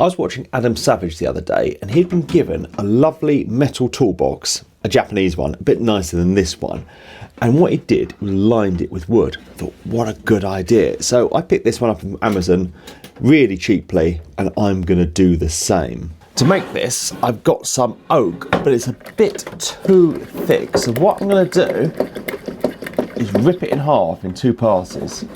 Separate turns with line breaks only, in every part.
I was watching Adam Savage the other day and he'd been given a lovely metal toolbox, a Japanese one, a bit nicer than this one. And what he did was lined it with wood. I thought, what a good idea. So I picked this one up from Amazon really cheaply and I'm going to do the same. To make this, I've got some oak, but it's a bit too thick. So what I'm going to do is rip it in half in 2 passes.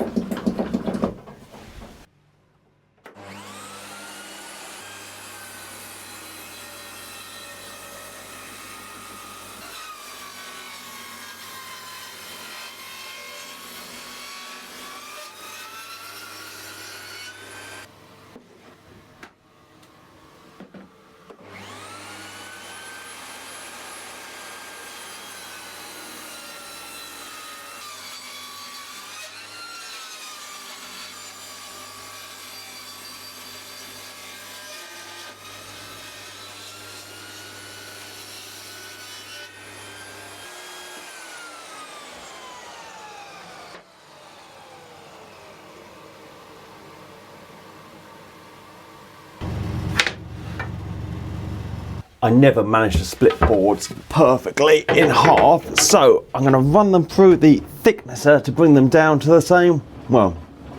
I never managed to split boards perfectly in half, so I'm going to run them through the thicknesser to bring them down to the same, well,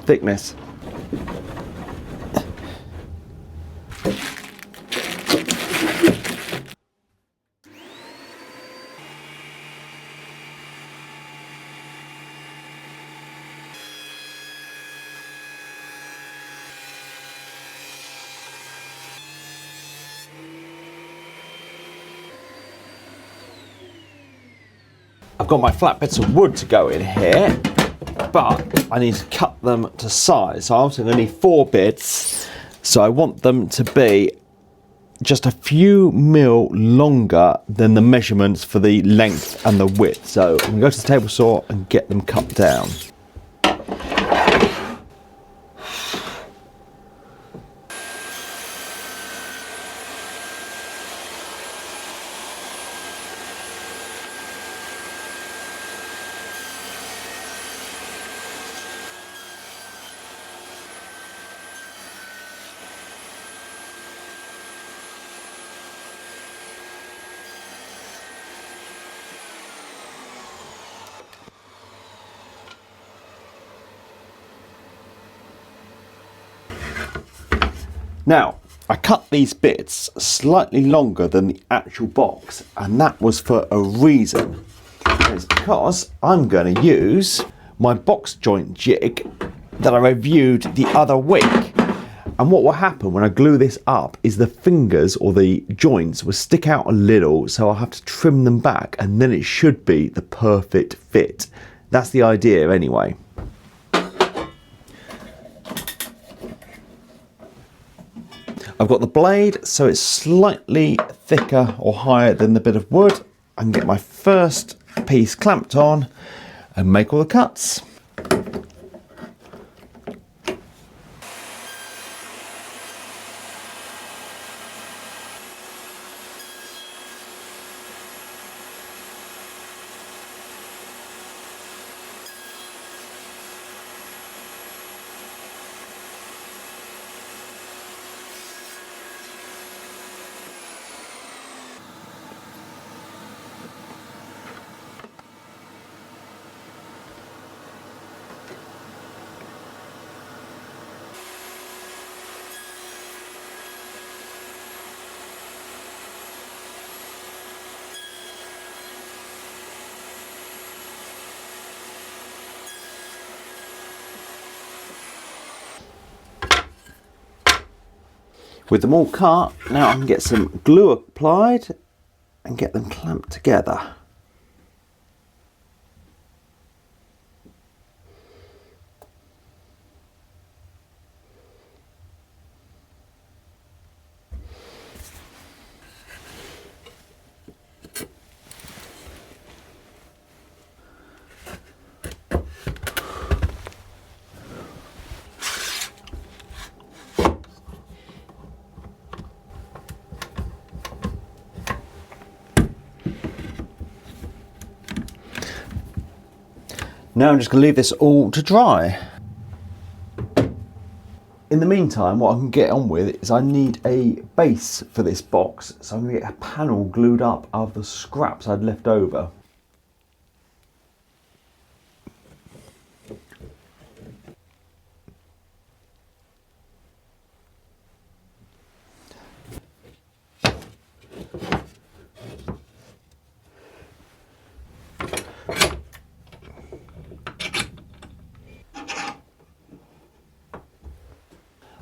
thickness. I've got my flat bits of wood to go in here, but I need to cut them to size. So I'm also going to need 4 bits. So I want them to be just a few mil longer than the measurements for the length and the width. So I'm going to go to the table saw and get them cut down. Now, I cut these bits slightly longer than the actual box, and that was for a reason. It's because I'm going to use my box joint jig that I reviewed the other week. And what will happen when I glue this up is the fingers or the joints will stick out a little, so I'll have to trim them back, and then it should be the perfect fit. That's the idea anyway. I've got the blade, so it's slightly thicker or higher than the bit of wood. I can get my first piece clamped on and make all the cuts. With them all cut, now I can get some glue applied and get them clamped together. Now I'm just going to leave this all to dry. In In the meantime, what I can get on with is I need a base for this box, so I'm going to get a panel glued up of the scraps I'd left over.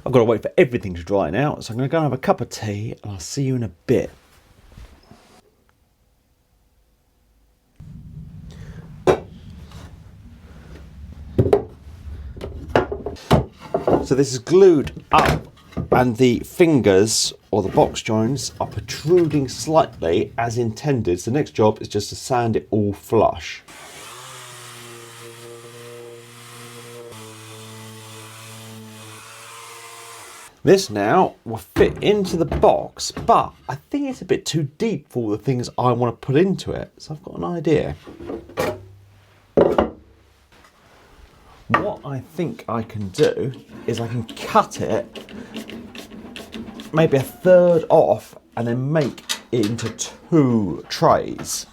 I've got to wait for everything to dry now, so I'm going to go and have a cup of tea and I'll see you in a bit. So this is glued up and the fingers or the box joints are protruding slightly as intended. So the next job is just to sand it all flush. This now will fit into the box, but I think it's a bit too deep for all the things I want to put into it. So I've got an idea. What I think I can do is I can cut it maybe a third off and then make it into 2 trays.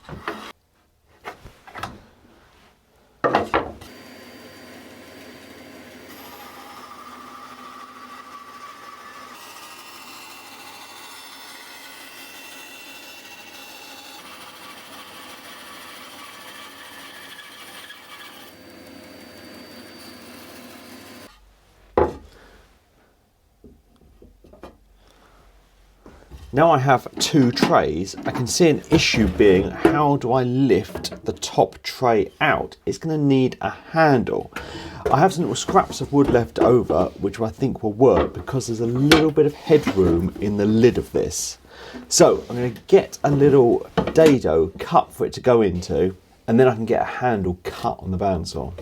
Now I have 2 trays, I can see an issue being how do I lift the top tray out? It's going to need a handle. I have some little scraps of wood left over which I think will work because there's a little bit of headroom in the lid of this. So I'm going to get a little dado cut for it to go into and then I can get a handle cut on the bandsaw.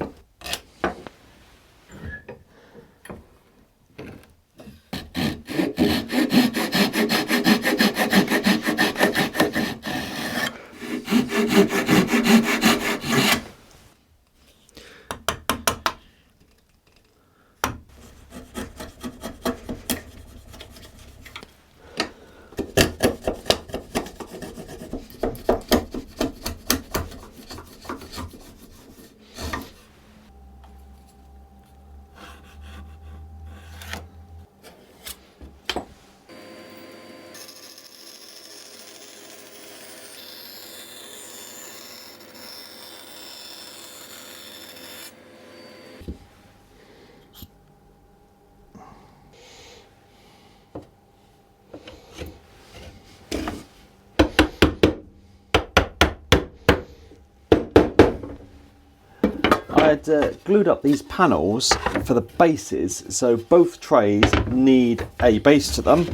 I had glued up these panels for the bases, so both trays need a base to them.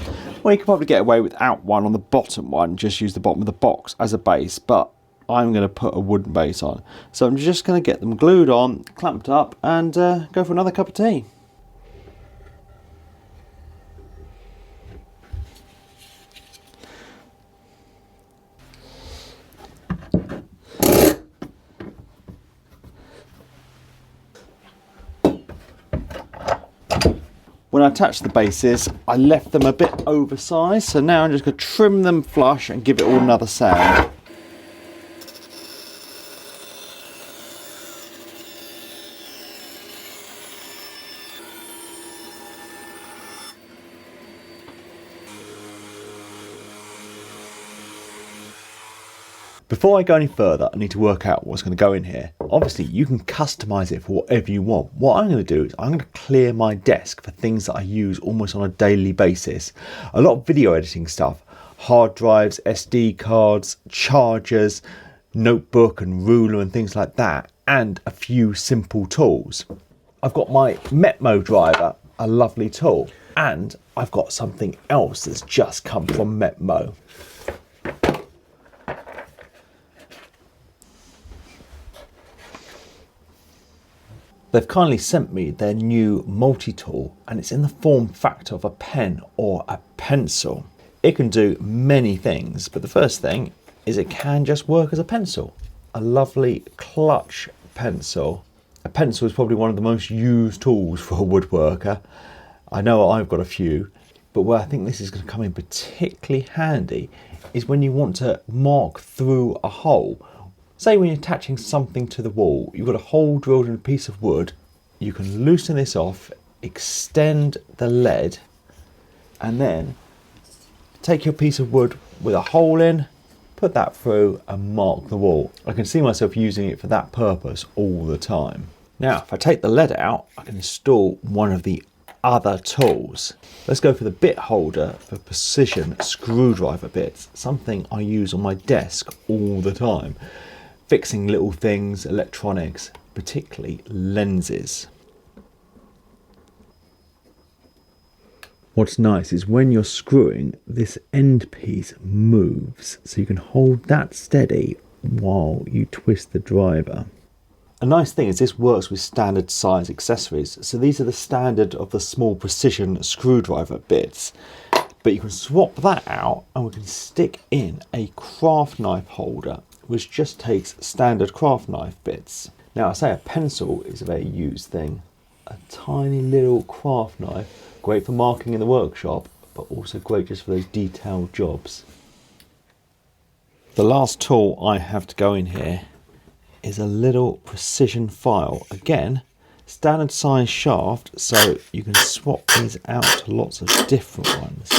Well, you could probably get away without one on the bottom one, just use the bottom of the box as a base, but I'm going to put a wooden base on. So I'm just going to get them glued on, clamped up, and go for another cup of tea. When I attached the bases, I left them a bit oversized, so now I'm just going to trim them flush and give it all another sand. Before I go any further, I need to work out what's going to go in here. Obviously, you can customize it for whatever you want. What I'm going to do is I'm going to clear my desk for things that I use almost on a daily basis. A lot of video editing stuff, hard drives, SD cards, chargers, notebook and ruler and things like that, and a few simple tools. I've got my MetMo driver, a lovely tool, and I've got something else that's just come from MetMo. They've kindly sent me their new multi-tool and it's in the form factor of a pen or a pencil. It can do many things, but the first thing is it can just work as a pencil. A lovely clutch pencil. A pencil is probably one of the most used tools for a woodworker. I know I've got a few, but where I think this is going to come in particularly handy is when you want to mark through a hole. Say when you're attaching something to the wall, you've got a hole drilled in a piece of wood, you can loosen this off, extend the lead, and then take your piece of wood with a hole in, put that through and mark the wall. I can see myself using it for that purpose all the time. Now, if I take the lead out, I can install one of the other tools. Let's go for the bit holder for precision screwdriver bits, something I use on my desk all the time, fixing little things, electronics, particularly lenses. What's nice is when you're screwing, this end piece moves, so you can hold that steady while you twist the driver. A nice thing is this works with standard size accessories. So these are the standard of the small precision screwdriver bits, but you can swap that out and we can stick in a craft knife holder, which just takes standard craft knife bits. Now, I say a pencil is a very used thing. A tiny little craft knife, great for marking in the workshop, but also great just for those detailed jobs. The last tool I have to go in here is a little precision file. Again, standard size shaft, so you can swap these out to lots of different ones.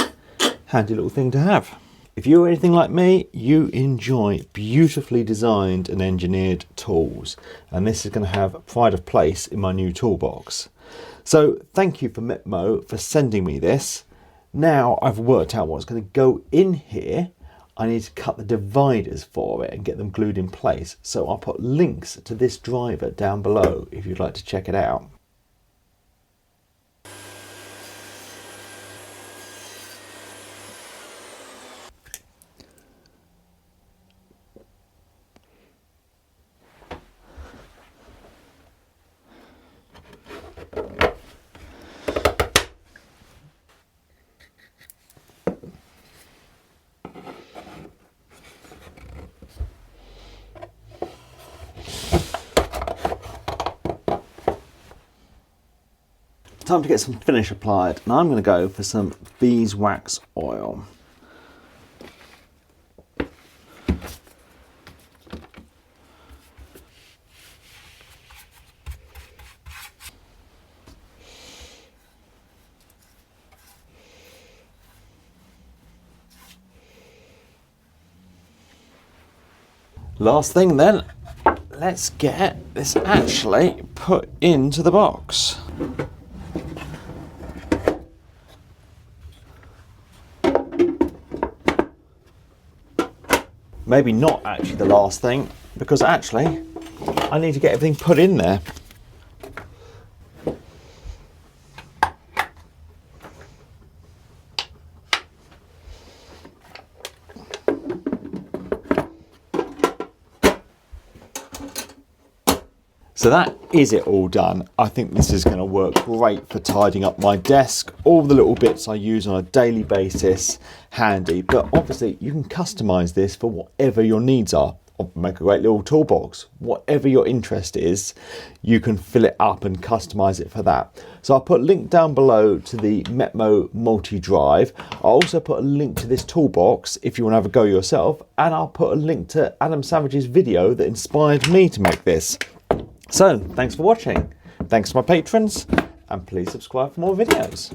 Handy little thing to have. If you're anything like me, you enjoy beautifully designed and engineered tools, and this is going to have pride of place in my new toolbox. So thank you for MetMo for sending me this. Now I've worked out what's going to go in here. I need to cut the dividers for it and get them glued in place. So I'll put links to this driver down below if you'd like to check it out. Time to get some finish applied, and I'm going to go for some beeswax oil. Last thing then, let's get this actually put into the box. Maybe not actually the last thing, because actually I need to get everything put in there. So that is it all done. I think this is going to work great for tidying up my desk. All the little bits I use on a daily basis, handy. But obviously you can customize this for whatever your needs are. Or make a great little toolbox. Whatever your interest is, you can fill it up and customize it for that. So I'll put a link down below to the MetMo multi-drive. I'll also put a link to this toolbox if you want to have a go yourself. And I'll put a link to Adam Savage's video that inspired me to make this. So, thanks for watching. Thanks to my patrons, and please subscribe for more videos.